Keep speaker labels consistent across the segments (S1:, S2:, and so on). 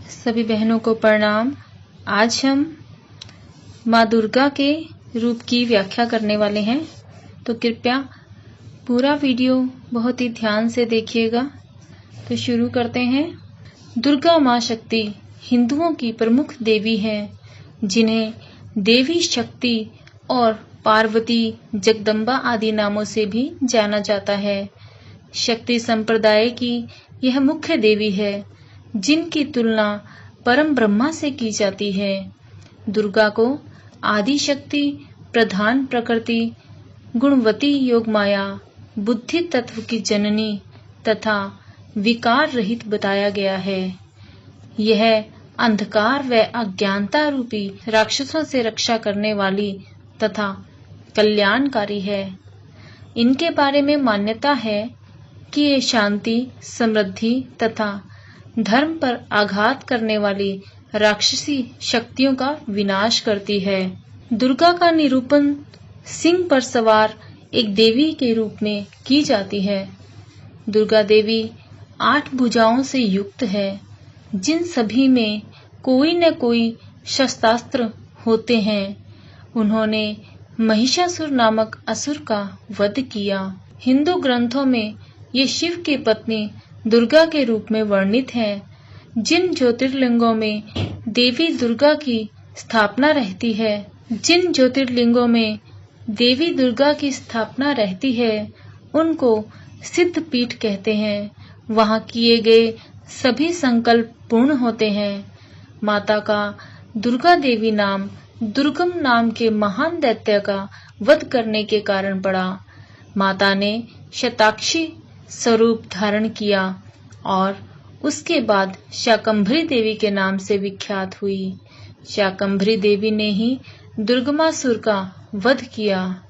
S1: सभी बहनों को प्रणाम। आज हम माँ दुर्गा के रूप की व्याख्या करने वाले हैं, तो कृपया पूरा वीडियो बहुत ही ध्यान से देखिएगा। तो शुरू करते हैं। दुर्गा माँ शक्ति हिंदुओं की प्रमुख देवी है, जिन्हें देवी शक्ति और पार्वती, जगदम्बा आदि नामों से भी जाना जाता है। शक्ति संप्रदाय की यह मुख्य देवी है, जिनकी तुलना परम ब्रह्मा से की जाती है। दुर्गा को आदि शक्ति, प्रधान प्रकृति, गुणवती योग माया, बुद्धि तत्व की जननी तथा विकार रहित बताया गया है। यह अंधकार व अज्ञानता रूपी राक्षसों से रक्षा करने वाली तथा कल्याणकारी है। इनके बारे में मान्यता है कि ये शांति, समृद्धि तथा धर्म पर आघात करने वाली राक्षसी शक्तियों का विनाश करती है। दुर्गा का निरूपण सिंह पर सवार एक देवी के रूप में की जाती है। दुर्गा देवी 8 भुजाओं से युक्त है, जिन सभी में कोई न कोई शस्त्रास्त्र होते हैं। उन्होंने महिषासुर नामक असुर का वध किया। हिंदू ग्रंथों में ये शिव की पत्नी दुर्गा के रूप में वर्णित है। जिन ज्योतिर्लिंगों में देवी दुर्गा की स्थापना रहती है, उनको सिद्ध पीठ कहते हैं। वहां किए गए सभी संकल्प पूर्ण होते हैं। माता का दुर्गा देवी नाम दुर्गम नाम के महान दैत्य का वध करने के कारण पड़ा। माता ने शताक्षी स्वरूप धारण किया और उसके बाद शाकंभरी देवी के नाम से विख्यात हुई। शाकंभरी देवी ने ही दुर्गमासुर का वध किया,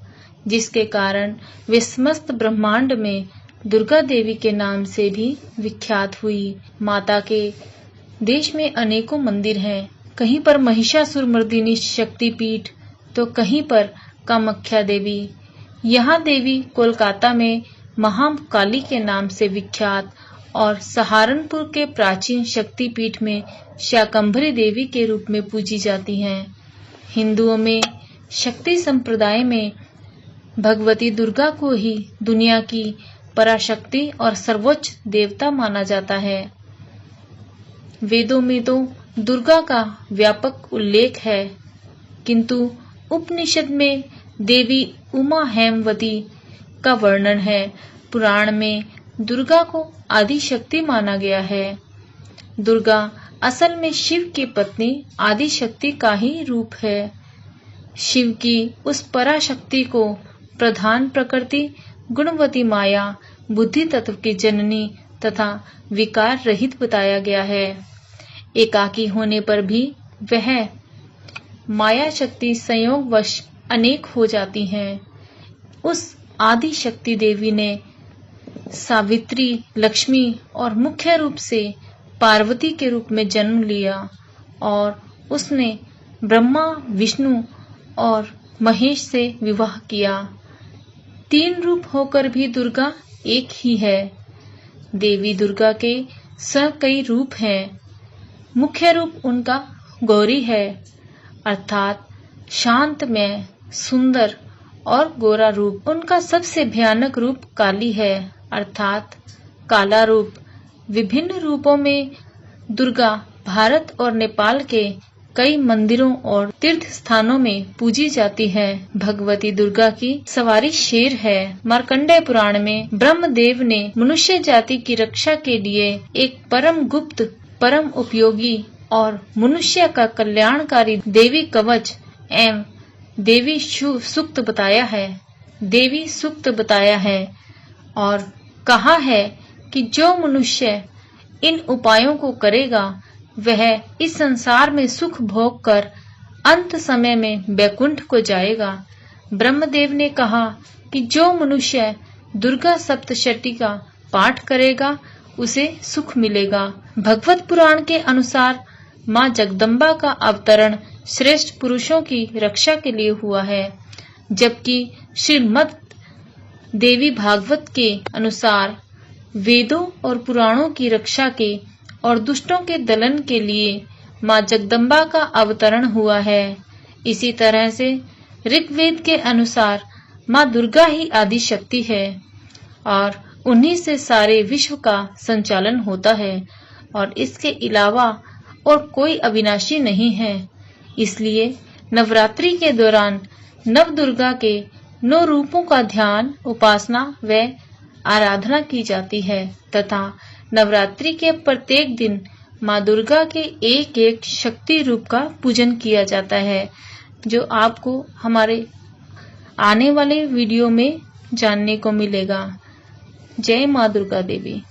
S1: जिसके कारण वे समस्त ब्रह्मांड में दुर्गा देवी के नाम से भी विख्यात हुई। माता के देश में अनेकों मंदिर हैं। कहीं पर महिषासुर मर्दिनी शक्तिपीठ, तो कहीं पर कामाख्या देवी। यहाँ देवी कोलकाता में महाकाली के नाम से विख्यात और सहारनपुर के प्राचीन शक्तिपीठ में शाकंभरी देवी के रूप में पूजी जाती हैं। हिंदुओं में शक्ति संप्रदाय में भगवती दुर्गा को ही दुनिया की पराशक्ति और सर्वोच्च देवता माना जाता है। वेदों में तो दुर्गा का व्यापक उल्लेख है, किंतु उपनिषद में देवी उमा हेमवती का वर्णन है। पुराण में दुर्गा को आदि शक्ति माना गया है। दुर्गा असल में शिव की पत्नी आदि शक्ति का ही रूप है। शिव की उस पराशक्ति को प्रधान प्रकृति, गुणवती माया, बुद्धि तत्व की जननी तथा विकार रहित बताया गया है। एकाकी होने पर भी वह माया शक्ति संयोगवश अनेक हो जाती हैं। उस आदि शक्ति देवी ने सावित्री, लक्ष्मी और मुख्य रूप से पार्वती के रूप में जन्म लिया और उसने ब्रह्मा, विष्णु और महेश से विवाह किया। 3 रूप होकर भी दुर्गा एक ही है। देवी दुर्गा के कई रूप हैं। मुख्य रूप उनका गौरी है, अर्थात शांतमय, सुंदर और गोरा रूप। उनका सबसे भयानक रूप काली है, अर्थात काला रूप। विभिन्न रूपों में दुर्गा भारत और नेपाल के कई मंदिरों और तीर्थ स्थानों में पूजी जाती है। भगवती दुर्गा की सवारी शेर है। मार्कंडेय पुराण में ब्रह्मदेव ने मनुष्य जाति की रक्षा के लिए एक परम गुप्त, परम उपयोगी और मनुष्य का कल्याणकारी देवी कवच एवं देवी सूक्त बताया है और कहा है कि जो मनुष्य इन उपायों को करेगा, वह इस संसार में सुख भोग कर अंत समय में वैकुंठ को जाएगा। ब्रह्मदेव ने कहा कि जो मनुष्य दुर्गा सप्तशती का पाठ करेगा, उसे सुख मिलेगा। भगवत पुराण के अनुसार माँ जगदम्बा का अवतरण श्रेष्ठ पुरुषों की रक्षा के लिए हुआ है, जबकि श्रीमद् देवी भागवत के अनुसार वेदों और पुराणों की रक्षा के और दुष्टों के दलन के लिए माँ जगदम्बा का अवतरण हुआ है। इसी तरह से ऋग्वेद के अनुसार माँ दुर्गा ही आदि शक्ति है और उन्हीं से सारे विश्व का संचालन होता है और इसके अलावा और कोई अविनाशी नहीं है। इसलिए नवरात्रि के दौरान नव दुर्गा के 9 रूपों का ध्यान, उपासना व आराधना की जाती है तथा नवरात्रि के प्रत्येक दिन माँ दुर्गा के एक एक शक्ति रूप का पूजन किया जाता है, जो आपको हमारे आने वाले वीडियो में जानने को मिलेगा। जय माँ दुर्गा देवी।